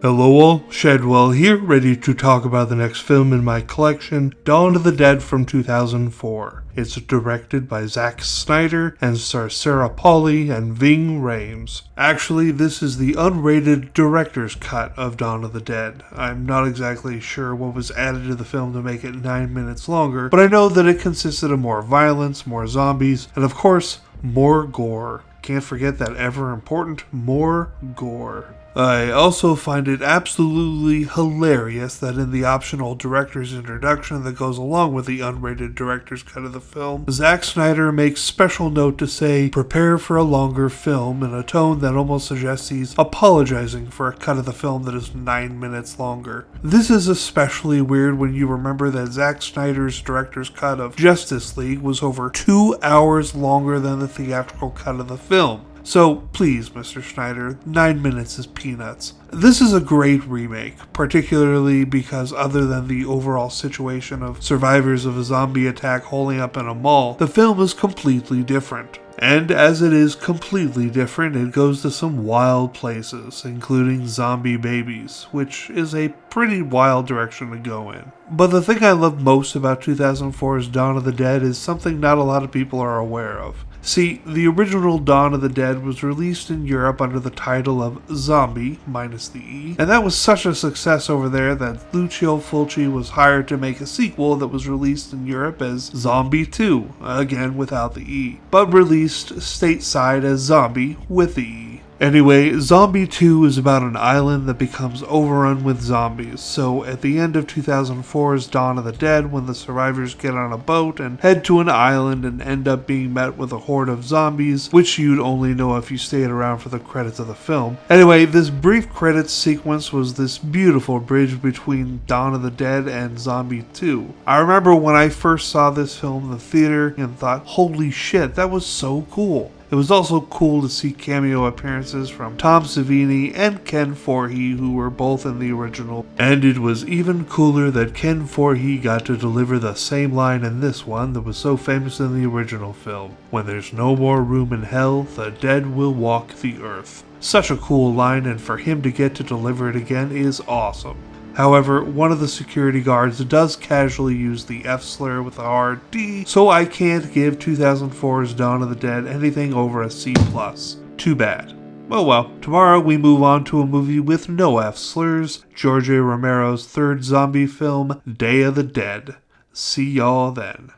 Hello all, Shadwell here, ready to talk about the next film in my collection, Dawn of the Dead from 2004. It's directed by Zack Snyder and stars Sarah Polley and Ving Rhames. Actually, this is the unrated director's cut of Dawn of the Dead. I'm not exactly sure what was added to the film to make it 9 minutes longer, but I know that it consisted of more violence, more zombies, and of course, more gore. Can't forget that ever important, more gore. I also find it absolutely hilarious that in the optional director's introduction that goes along with the unrated director's cut of the film, Zack Snyder makes special note to say, "Prepare for a longer film," in a tone that almost suggests he's apologizing for a cut of the film that is 9 minutes longer. This is especially weird when you remember that Zack Snyder's director's cut of Justice League was over 2 hours longer than the theatrical cut of the film. So, please, Mr. Snyder, 9 minutes is peanuts. This is a great remake, particularly because other than the overall situation of survivors of a zombie attack holding up in a mall, the film is completely different. And as it is completely different, it goes to some wild places, including zombie babies, which is a pretty wild direction to go in. But the thing I love most about 2004's Dawn of the Dead is something not a lot of people are aware of. See, the original Dawn of the Dead was released in Europe under the title of Zombie, minus the E, and that was such a success over there that Lucio Fulci was hired to make a sequel that was released in Europe as Zombie 2, again without the E, but released stateside as Zombie with the E. Anyway, Zombie 2 is about an island that becomes overrun with zombies, so at the end of 2004's Dawn of the Dead, when the survivors get on a boat and head to an island and end up being met with a horde of zombies, which you'd only know if you stayed around for the credits of the film. Anyway, this brief credits sequence was this beautiful bridge between Dawn of the Dead and Zombie 2. I remember when I first saw this film in the theater and thought, holy shit, that was so cool. It was also cool to see cameo appearances from Tom Savini and Ken Foree, who were both in the original. And it was even cooler that Ken Foree got to deliver the same line in this one that was so famous in the original film. "When there's no more room in hell, the dead will walk the earth." Such a cool line, and for him to get to deliver it again is awesome. However, one of the security guards does casually use the F slur with a hard D, so I can't give 2004's Dawn of the Dead anything over a C+. Too bad. Oh well, tomorrow we move on to a movie with no F slurs, George A. Romero's third zombie film, Day of the Dead. See y'all then.